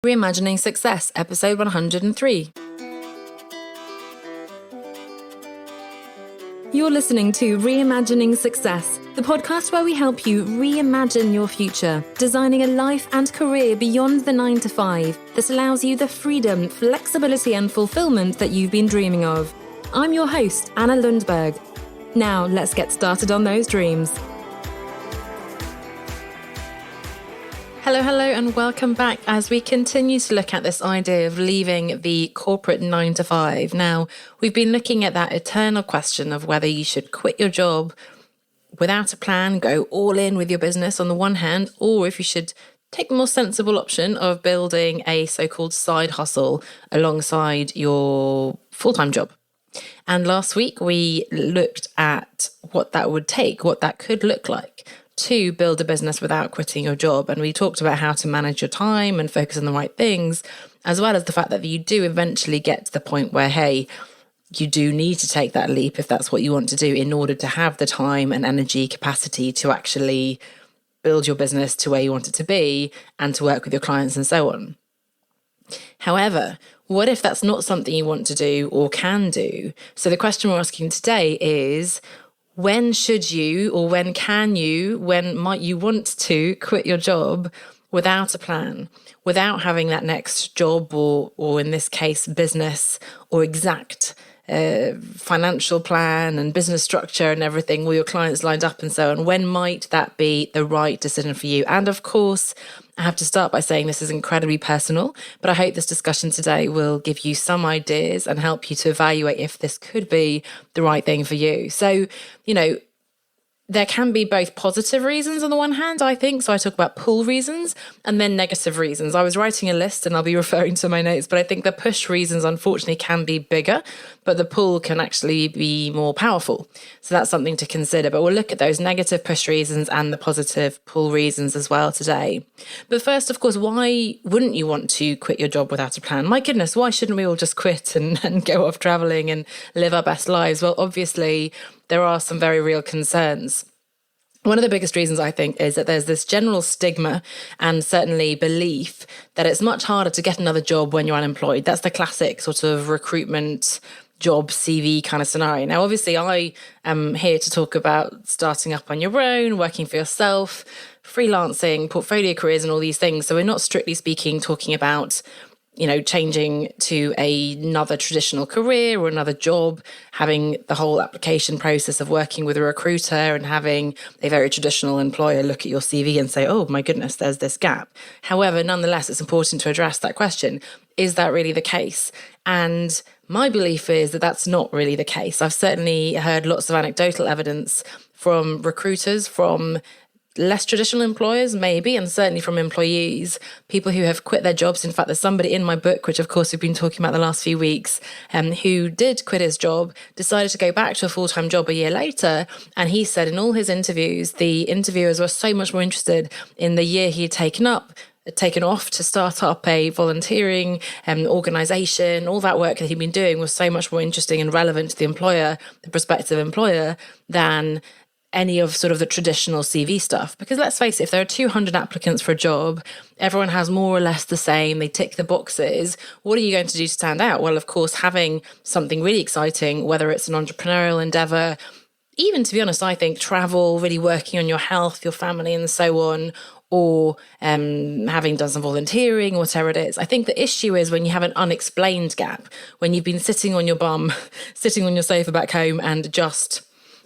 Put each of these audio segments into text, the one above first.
Reimagining Success, episode 103. You're listening to Reimagining Success, the podcast where we help you reimagine your future, designing a life and career beyond the 9 to 5 that allows you the freedom, flexibility, and fulfillment that you've been dreaming of. I'm your host, Anna Lundberg. Now, let's get started on those dreams. Hello, and welcome back as we continue to look at this idea of leaving the corporate 9 to 5. Now, we've been looking at that eternal question of whether you should quit your job without a plan, go all in with your business on the one hand, or if you should take the more sensible option of building a so-called side hustle alongside your full-time job. And last week we looked at what that would take, what that could look like to build a business without quitting your job. And we talked about how to manage your time and focus on the right things, as well as the fact that you do eventually get to the point where, hey, you do need to take that leap if that's what you want to do in order to have the time and energy capacity to actually build your business to where you want it to be and to work with your clients and so on. However, what if that's not something you want to do or can do? So the question we're asking today is, when should you, or when can you, when might you want to quit your job without a plan, without having that next job or in this case, business or exact financial plan and business structure and everything, all your clients lined up and so on? When might that be the right decision for you? And of course, I have to start by saying this is incredibly personal, but I hope this discussion today will give you some ideas and help you to evaluate if this could be the right thing for you. So, there can be both positive reasons on the one hand, I think. So I talk about pull reasons and then negative reasons. I was writing a list and I'll be referring to my notes, but I think the push reasons, unfortunately, can be bigger, but the pull can actually be more powerful. So that's something to consider. But we'll look at those negative push reasons and the positive pull reasons as well today. But first, of course, why wouldn't you want to quit your job without a plan? My goodness, why shouldn't we all just quit and go off traveling and live our best lives? Well, obviously, there are some very real concerns. One of the biggest reasons, I think, is that there's this general stigma and certainly belief that it's much harder to get another job when you're unemployed. That's the classic sort of recruitment job CV kind of scenario. Now, obviously, I am here to talk about starting up on your own, working for yourself, freelancing, portfolio careers, and all these things. So we're not strictly speaking talking about changing to another traditional career or another job, having the whole application process of working with a recruiter and having a very traditional employer look at your CV and say, oh my goodness, there's this gap. However, nonetheless, it's important to address that question. Is that really the case? And my belief is that that's not really the case. I've certainly heard lots of anecdotal evidence from recruiters, from less traditional employers, maybe, and certainly from employees, people who have quit their jobs. In fact, there's somebody in my book, which of course we've been talking about the last few weeks, who did quit his job, decided to go back to a full-time job a year later. And he said in all his interviews, the interviewers were so much more interested in the year he had taken off to start up a volunteering organisation. All that work that he'd been doing was so much more interesting and relevant to the employer, the prospective employer, than any of sort of the traditional CV stuff. Because let's face it, if there are 200 applicants for a job, everyone has more or less the same, they tick the boxes. What are you going to do to stand out? Well, of course, having something really exciting, whether it's an entrepreneurial endeavor, even to be honest, I think travel, really working on your health, your family and so on, or having done some volunteering, whatever it is. I think the issue is when you have an unexplained gap, when you've been sitting on your bum, sitting on your sofa back home and just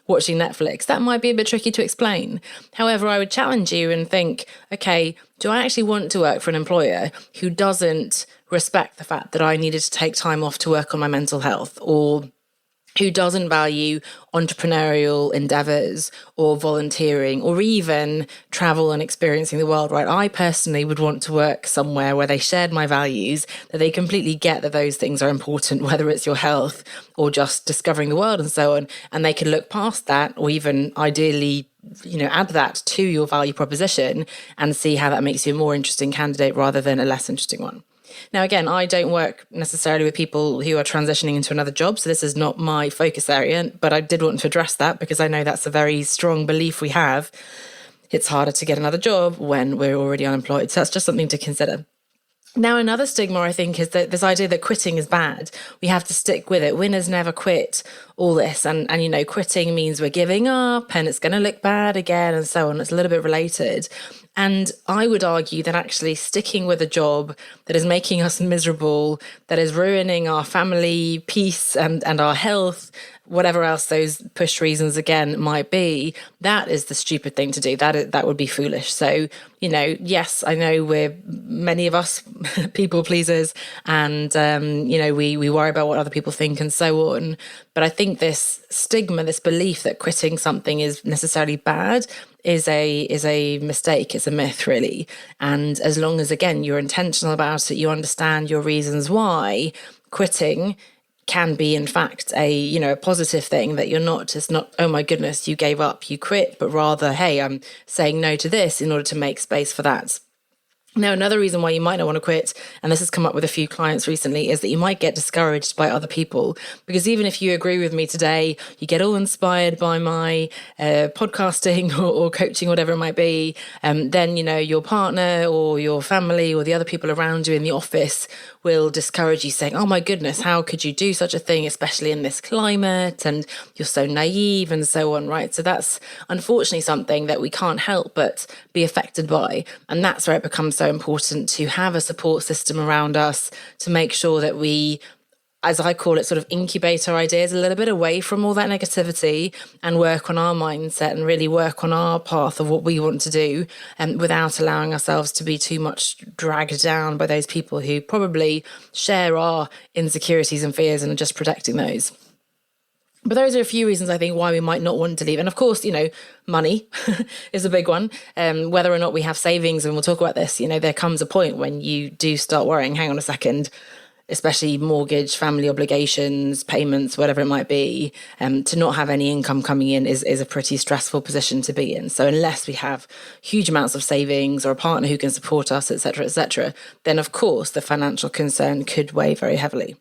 watching Netflix. That might be a bit tricky to explain. However, I would challenge you and think, okay, do I actually want to work for an employer who doesn't respect the fact that I needed to take time off to work on my mental health, or who doesn't value entrepreneurial endeavors or volunteering or even travel and experiencing the world, right? I personally would want to work somewhere where they shared my values, that they completely get that those things are important, whether it's your health or just discovering the world and so on, and they can look past that or even ideally add that to your value proposition and see how that makes you a more interesting candidate rather than a less interesting one. Now, again, I don't work necessarily with people who are transitioning into another job, so this is not my focus area, but I did want to address that because I know that's a very strong belief we have. It's harder to get another job when we're already unemployed, so that's just something to consider. Now, another stigma, I think, is that this idea that quitting is bad. We have to stick with it. Winners never quit, all this. And quitting means we're giving up and it's going to look bad again and so on. It's a little bit related. And I would argue that actually sticking with a job that is making us miserable, that is ruining our family peace and our health, whatever else those push reasons again might be, that is the stupid thing to do. That would be foolish. So, yes, I know many of us people pleasers and, we worry about what other people think and so on. But I think this stigma, this belief that quitting something is necessarily bad is a mistake. It's a myth, really. And as long as, again, you're intentional about it, you understand your reasons why, quitting can be, in fact, a positive thing, that it's not, oh my goodness, you gave up, you quit, but rather, hey, I'm saying no to this in order to make space for that. Now, another reason why you might not want to quit, and this has come up with a few clients recently, is that you might get discouraged by other people. Because even if you agree with me today, you get all inspired by my podcasting or coaching, whatever it might be, then, your partner or your family or the other people around you in the office will discourage you, saying, oh my goodness, how could you do such a thing, especially in this climate, and you're so naive and so on, right? So that's unfortunately something that we can't help but be affected by. And that's where it becomes so important to have a support system around us to make sure that we, as I call it, sort of incubate our ideas a little bit away from all that negativity and work on our mindset and really work on our path of what we want to do, without allowing ourselves to be too much dragged down by those people who probably share our insecurities and fears and are just protecting those. But those are a few reasons, I think, why we might not want to leave. And of course, money is a big one. Whether or not we have savings, and we'll talk about this, there comes a point when you do start worrying, hang on a second, especially mortgage, family obligations, payments, whatever it might be, to not have any income coming in is a pretty stressful position to be in. So unless we have huge amounts of savings or a partner who can support us, et cetera, then of course the financial concern could weigh very heavily.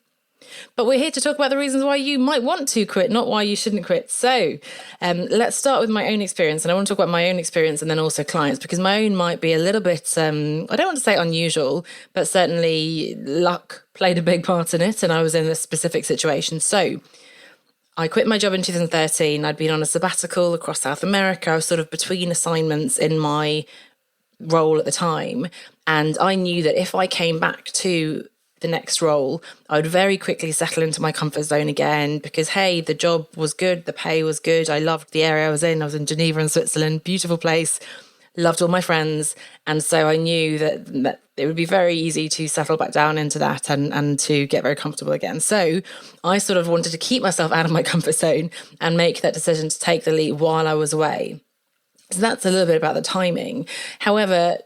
But we're here to talk about the reasons why you might want to quit, not why you shouldn't quit. So let's start with my own experience. And I want to talk about my own experience and then also clients, because my own might be a little bit, I don't want to say unusual, but certainly luck played a big part in it. And I was in a specific situation. So I quit my job in 2013. I'd been on a sabbatical across South America. I was sort of between assignments in my role at the time. And I knew that if I came back to the next role, I would very quickly settle into my comfort zone again, because, hey, the job was good, the pay was good, I loved the area I was in. I was in Geneva in Switzerland, beautiful place, loved all my friends. And so I knew that it would be very easy to settle back down into that and to get very comfortable again. So I sort of wanted to keep myself out of my comfort zone and make that decision to take the leap while I was away. So that's a little bit about the timing. However,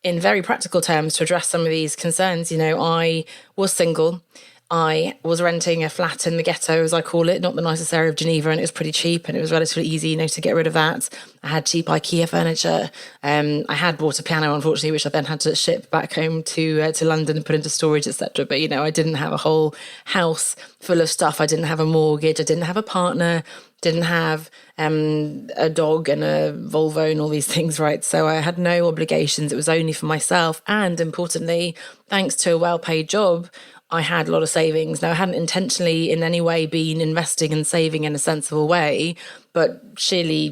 in very practical terms, to address some of these concerns, I was single. I was renting a flat in the ghetto, as I call it, not the nicest area of Geneva, and it was pretty cheap and it was relatively easy, to get rid of that. I had cheap IKEA furniture. I had bought a piano, unfortunately, which I then had to ship back home to London and put into storage, etc. But, I didn't have a whole house full of stuff. I didn't have a mortgage. I didn't have a partner. Didn't have a dog and a Volvo and all these things, right? So I had no obligations. It was only for myself. And importantly, thanks to a well-paid job, I had a lot of savings. Now, I hadn't intentionally in any way been investing and saving in a sensible way, but purely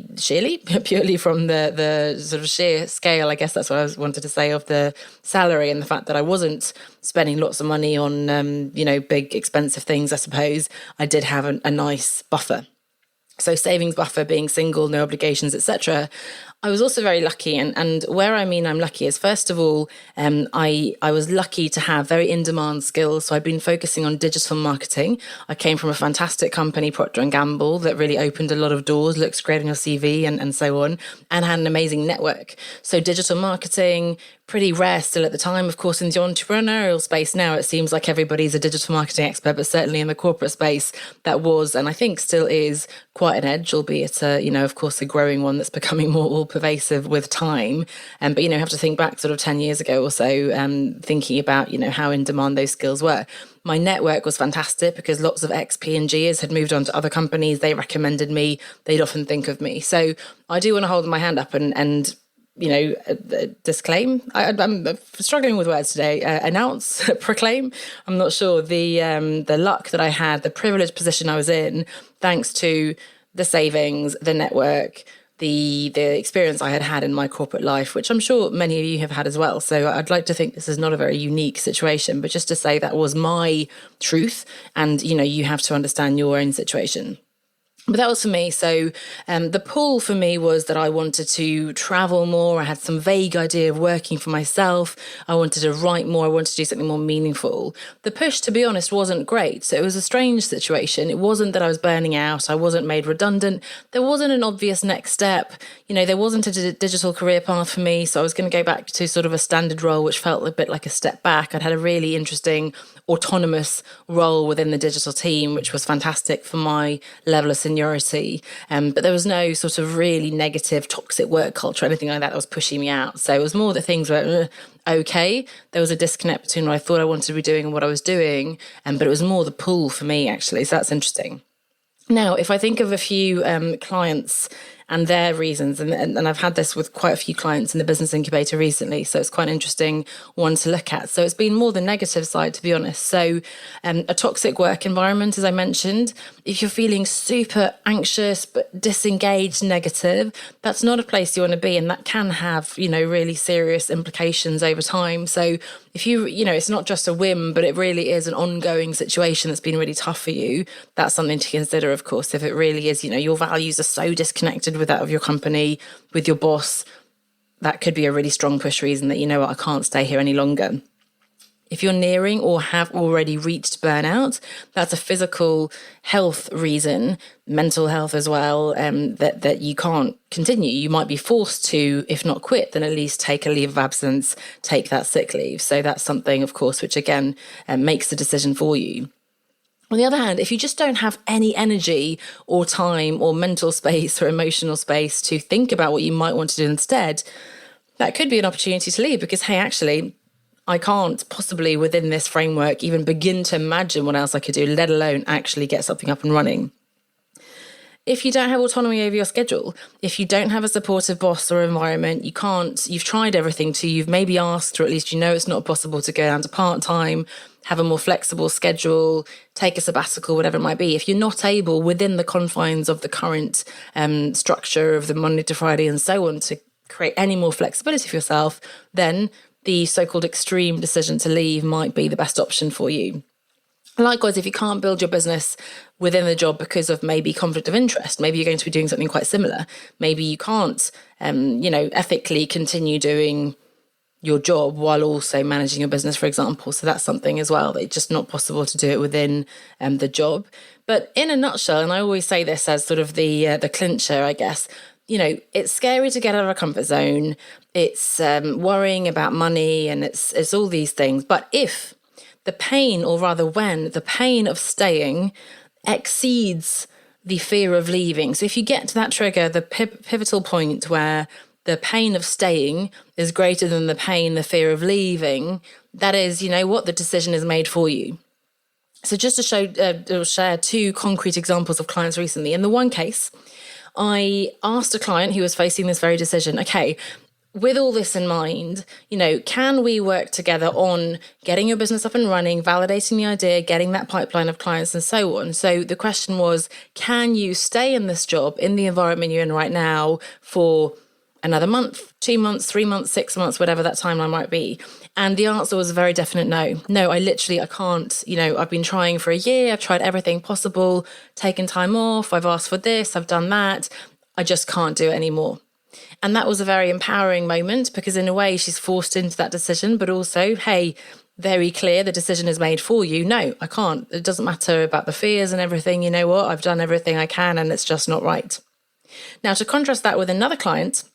from the sort of sheer scale, I guess that's what I wanted to say, of the salary and the fact that I wasn't spending lots of money on, big expensive things, I suppose, I did have a nice buffer. So savings buffer, being single, no obligations, etc. I was also very lucky, and where I mean I'm lucky is, first of all, I was lucky to have very in-demand skills. So I've been focusing on digital marketing. I came from a fantastic company, Procter & Gamble, that really opened a lot of doors, looks great on your CV and so on, and had an amazing network. So digital marketing, pretty rare still at the time. Of course, in the entrepreneurial space now, it seems like everybody's a digital marketing expert, but certainly in the corporate space, that was, and I think still is, quite an edge, albeit, of course, a growing one that's becoming more all pervasive with time. But, you have to think back sort of 10 years ago or so, thinking about, how in demand those skills were. My network was fantastic because lots of ex-P&Gers had moved on to other companies. They recommended me. They'd often think of me. So I do want to hold my hand up and disclaim. I'm struggling with words today. Announce, proclaim. I'm not sure. The luck that I had, the privileged position I was in, thanks to the savings, the network, the experience I had in my corporate life, which I'm sure many of you have had as well. So I'd like to think this is not a very unique situation, but just to say that was my truth. And, you have to understand your own situation. But that was for me. So the pull for me was that I wanted to travel more. I had some vague idea of working for myself. I wanted to write more. I wanted to do something more meaningful. The push, to be honest, wasn't great. So it was a strange situation. It wasn't that I was burning out. I wasn't made redundant. There wasn't an obvious next step. There wasn't a digital career path for me. So I was going to go back to sort of a standard role, which felt a bit like a step back. I'd had a really interesting autonomous role within the digital team, which was fantastic for my level of seniority. But there was no sort of really negative, toxic work culture or anything like that was pushing me out. So it was more that things were okay. There was a disconnect between what I thought I wanted to be doing and what I was doing. But it was more the pull for me, actually. So that's interesting. Now, if I think of a few clients and their reasons, and I've had this with quite a few clients in the business incubator recently, so it's quite an interesting one to look at. So it's been more the negative side, to be honest. So a toxic work environment, as I mentioned, if you're feeling super anxious but disengaged, negative, that's not a place you want to be, and that can have, really serious implications over time. So if it's not just a whim, but it really is an ongoing situation that's been really tough for you, that's something to consider, of course. If it really is, your values are so disconnected with that of your company, with your boss, that could be a really strong push reason that, I can't stay here any longer. If you're nearing or have already reached burnout, that's a physical health reason, mental health as well, that you can't continue. You might be forced to, if not quit, then at least take a leave of absence, take that sick leave. So that's something, of course, which again makes the decision for you. On the other hand, if you just don't have any energy or time or mental space or emotional space to think about what you might want to do instead, that could be an opportunity to leave because, hey, actually, I can't possibly within this framework even begin to imagine what else I could do, let alone actually get something up and running. If you don't have autonomy over your schedule, if you don't have a supportive boss or environment, you've tried everything you've maybe asked, or at least it's not possible to go down to part-time, have a more flexible schedule, take a sabbatical, whatever it might be. If you're not able within the confines of the current structure of the Monday to Friday and so on to create any more flexibility for yourself, then the so-called extreme decision to leave might be the best option for you. Likewise, if you can't build your business within the job because of maybe conflict of interest, maybe you're going to be doing something quite similar. Maybe you can't, ethically continue doing your job while also managing your business, for example. So that's something as well, that it's just not possible to do it within the job. But in a nutshell, and I always say this as sort of the clincher, I guess, it's scary to get out of a comfort zone. It's worrying about money and it's all these things. But if the pain, or rather when the pain of staying exceeds the fear of leaving. So if you get to that trigger, the pivotal point where the pain of staying is greater than the fear of leaving, that is, the decision is made for you. So just to share two concrete examples of clients recently. In the one case, I asked a client who was facing this very decision, okay, with all this in mind, can we work together on getting your business up and running, validating the idea, getting that pipeline of clients and so on? So the question was, can you stay in this job, in the environment you're in right now for another month, 2 months, 3 months, 6 months, whatever that timeline might be? And the answer was a very definite no. No, I can't. I've been trying for a year. I've tried everything possible, taken time off. I've asked for this. I've done that. I just can't do it anymore. And that was a very empowering moment because in a way she's forced into that decision, but also, hey, very clear, the decision is made for you. No, I can't. It doesn't matter about the fears and everything. You know what? I've done everything I can and it's just not right. Now, to contrast that with another client,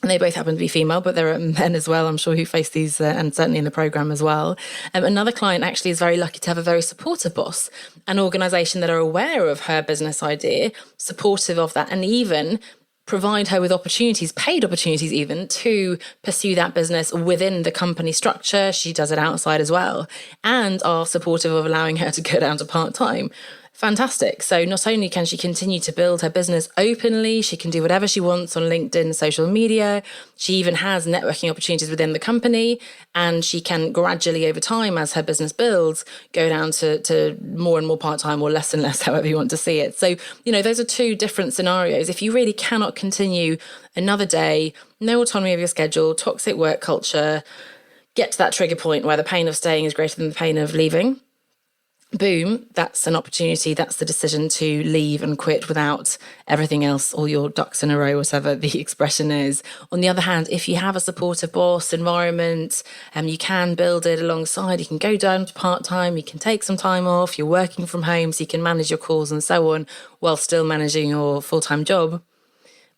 and they both happen to be female, but there are men as well, I'm sure, who face these, and certainly in the program as well. Another client actually is very lucky to have a very supportive boss, an organisation that are aware of her business idea, supportive of that, and even provide her with opportunities, paid opportunities even, to pursue that business within the company structure. She does it outside as well, and are supportive of allowing her to go down to part-time. Fantastic. So not only can she continue to build her business openly, she can do whatever she wants on LinkedIn, social media. She even has networking opportunities within the company, and she can gradually over time, as her business builds, go down to more and more part-time or less and less, however you want to see it. So, those are two different scenarios. If you really cannot continue another day, no autonomy of your schedule, toxic work culture, get to that trigger point where the pain of staying is greater than the pain of leaving, boom, that's an opportunity. That's the decision to leave and quit without everything else, all your ducks in a row, whatever the expression is. On the other hand, if you have a supportive boss environment, you can build it alongside. You can go down to part-time, you can take some time off, you're working from home, so you can manage your calls and so on while still managing your full-time job.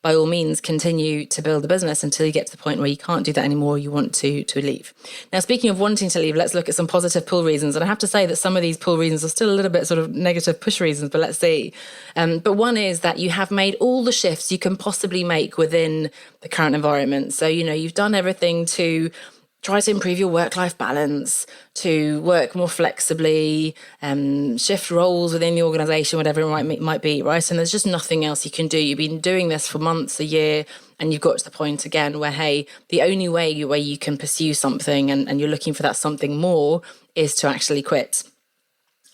By all means, continue to build the business until you get to the point where you can't do that anymore, you want to leave. Now, speaking of wanting to leave, let's look at some positive pull reasons. And I have to say that some of these pull reasons are still a little bit sort of negative push reasons, but let's see. But one is that you have made all the shifts you can possibly make within the current environment. So, you've done everything to try to improve your work-life balance, to work more flexibly, shift roles within the organisation, whatever it might be, right? And there's just nothing else you can do. You've been doing this for months, a year, and you've got to the point again where, hey, the only way you can pursue something and you're looking for that something more is to actually quit.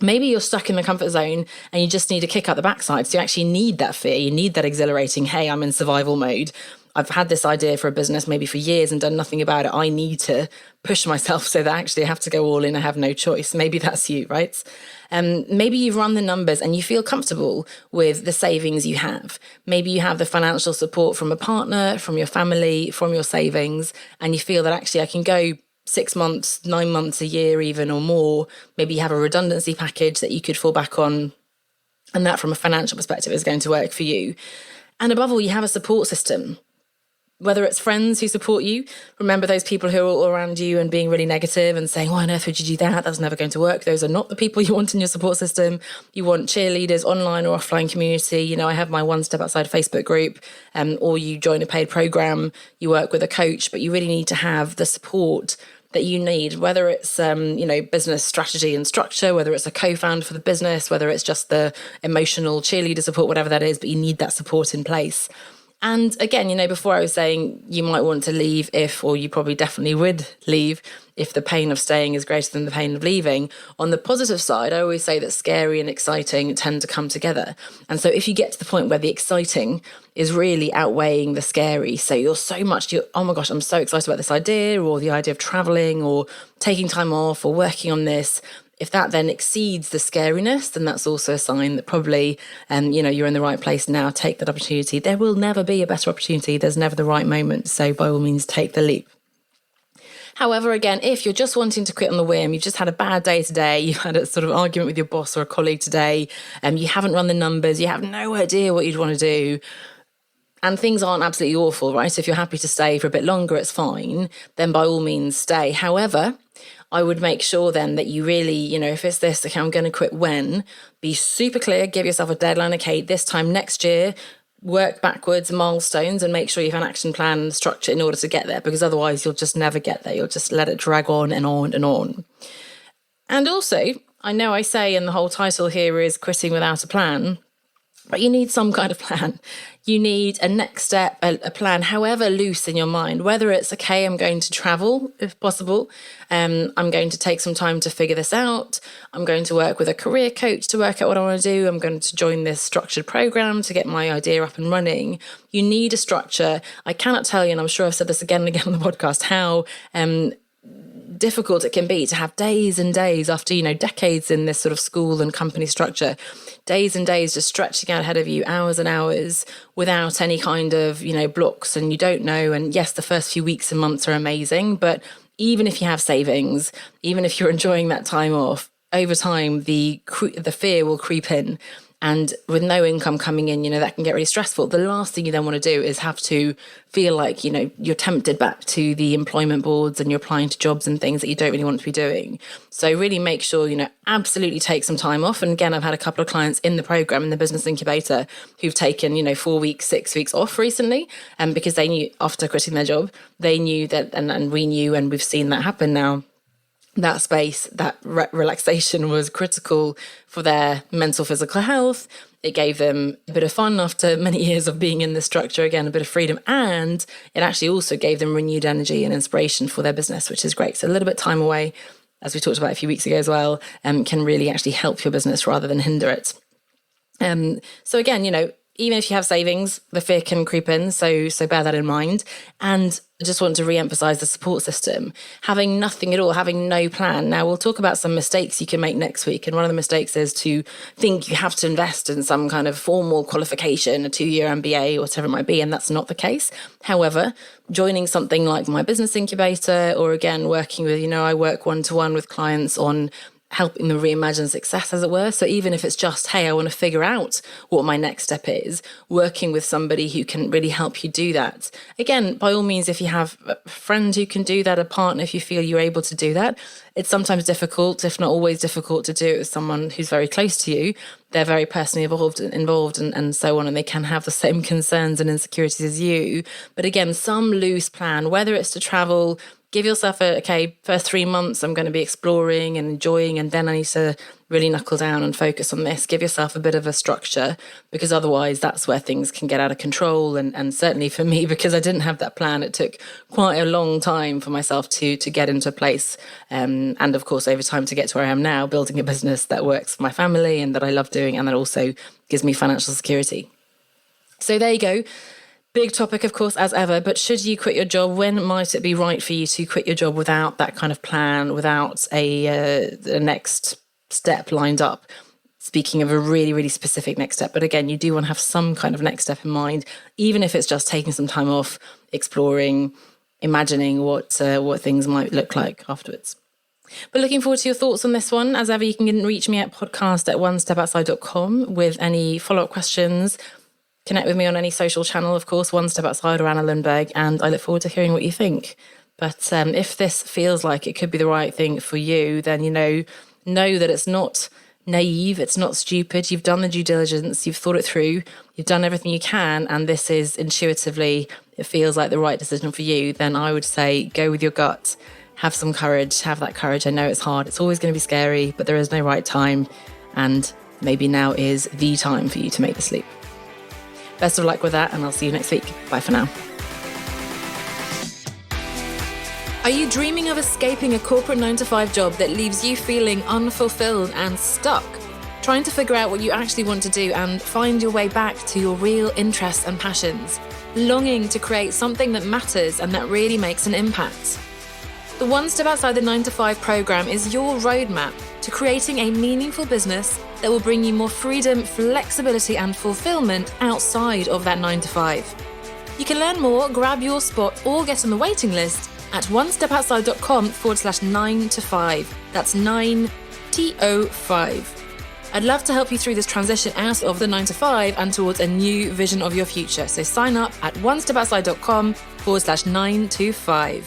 Maybe you're stuck in the comfort zone and you just need a kick up the backside. So you actually need that fear. You need that exhilarating, hey, I'm in survival mode. I've had this idea for a business maybe for years and done nothing about it. I need to push myself so that actually I have to go all in. I have no choice. Maybe that's you, right? Maybe you've run the numbers and you feel comfortable with the savings you have. Maybe you have the financial support from a partner, from your family, from your savings, and you feel that actually I can go 6 months, 9 months, a year even or more. Maybe you have a redundancy package that you could fall back on, and that from a financial perspective is going to work for you. And above all, you have a support system. Whether it's friends who support you, remember those people who are all around you and being really negative and saying, why on earth would you do that? That's never going to work. Those are not the people you want in your support system. You want cheerleaders, online or offline community. I have my One Step Outside Facebook group, or you join a paid program, you work with a coach, but you really need to have the support that you need, whether it's, business strategy and structure, whether it's a co-founder for the business, whether it's just the emotional cheerleader support, whatever that is, but you need that support in place. And again, before I was saying you might want to leave or you probably definitely would leave if the pain of staying is greater than the pain of leaving. On the positive side, I always say that scary and exciting tend to come together. And so if you get to the point where the exciting is really outweighing the scary, so oh my gosh, I'm so excited about this idea, or the idea of traveling or taking time off or working on this, if that then exceeds the scariness, then that's also a sign that probably, you're in the right place now. Take that opportunity. There will never be a better opportunity. There's never the right moment. So by all means, take the leap. However, again, if you're just wanting to quit on the whim, you've just had a bad day today, you've had a sort of argument with your boss or a colleague today, you haven't run the numbers, you have no idea what you'd want to do, and things aren't absolutely awful, right? If you're happy to stay for a bit longer, it's fine, then by all means stay. However, I would make sure then that you really, if it's this, okay, I'm going to quit when, be super clear, give yourself a deadline, okay, this time next year, work backwards, milestones, and make sure you have an action plan and structure in order to get there, because otherwise you'll just never get there. You'll just let it drag on and on and on. And also, I know I say, and the whole title here is quitting without a plan, but you need some kind of plan. You need a next step, a plan, however loose in your mind, whether it's, okay, I'm going to travel if possible. I'm going to take some time to figure this out. I'm going to work with a career coach to work out what I want to do. I'm going to join this structured program to get my idea up and running. You need a structure. I cannot tell you, and I'm sure I've said this again and again on the podcast, how difficult it can be to have days and days after, decades in this sort of school and company structure, days and days just stretching out ahead of you, hours and hours without any kind of, blocks, and you don't know. And yes, the first few weeks and months are amazing, but even if you have savings, even if you're enjoying that time off, over time, the fear will creep in. And with no income coming in, that can get really stressful. The last thing you then want to do is have to feel like, you're tempted back to the employment boards and you're applying to jobs and things that you don't really want to be doing. So really make sure, absolutely take some time off. And again, I've had a couple of clients in the program, in the business incubator, who've taken, 4 weeks, 6 weeks off recently. Because they knew after quitting their job, they knew that, and we knew, and we've seen that happen now, that space, that relaxation was critical for their mental, physical health. It gave them a bit of fun after many years of being in this structure, again, a bit of freedom. And it actually also gave them renewed energy and inspiration for their business, which is great. So a little bit of time away, as we talked about a few weeks ago as well, can really actually help your business rather than hinder it. So again, even if you have savings, the fear can creep in. So bear that in mind. And I just want to re-emphasize the support system. Having nothing at all, having no plan. Now, we'll talk about some mistakes you can make next week. And one of the mistakes is to think you have to invest in some kind of formal qualification, a 2-year MBA, whatever it might be. And that's not the case. However, joining something like my business incubator, or again, working with, I work one-to-one with clients on helping them reimagine success, as it were. So even if it's just, hey, I want to figure out what my next step is, working with somebody who can really help you do that. Again, by all means, if you have a friend who can do that, a partner, if you feel you're able to do that, it's sometimes difficult, if not always difficult, to do it with someone who's very close to you. They're very personally involved and so on, and they can have the same concerns and insecurities as you. But again, some loose plan, whether it's to travel, give yourself first 3 months, I'm going to be exploring and enjoying, and then I need to really knuckle down and focus on this. Give yourself a bit of a structure, because otherwise that's where things can get out of control. And certainly for me, because I didn't have that plan, it took quite a long time for myself to get into a place. And of course, over time to get to where I am now, building a business that works for my family and that I love doing, and that also gives me financial security. So there you go. Big topic, of course, as ever, but should you quit your job? When might it be right for you to quit your job without that kind of plan, without a next step lined up? Speaking of a really, really specific next step. But again, you do want to have some kind of next step in mind, even if it's just taking some time off, exploring, imagining what things might look like afterwards. But looking forward to your thoughts on this one. As ever, you can reach me at podcast@onestepoutside.com with any follow-up questions. Connect with me on any social channel, of course, One Step Outside or Anna Lundberg, and I look forward to hearing what you think. But if this feels like it could be the right thing for you, then know that it's not naive, it's not stupid. You've done the due diligence, you've thought it through, you've done everything you can, and this is intuitively, it feels like the right decision for you. Then I would say go with your gut, have some courage, have that courage. I know it's hard, it's always going to be scary, but there is no right time, and maybe now is the time for you to make this leap. Best of luck with that, and I'll see you next week. Bye for now. Are you dreaming of escaping a corporate 9-to-5 job that leaves you feeling unfulfilled and stuck? Trying to figure out what you actually want to do and find your way back to your real interests and passions? Longing to create something that matters and that really makes an impact? The One Step Outside the 9-to-5 program is your roadmap to creating a meaningful business that will bring you more freedom, flexibility, and fulfillment outside of that 9-to-5. You can learn more, grab your spot, or get on the waiting list at onestepoutside.com/9-to-5. That's 9-to-5. I'd love to help you through this transition out of the 9-to-5 and towards a new vision of your future. So sign up at onestepoutside.com/9-to-5.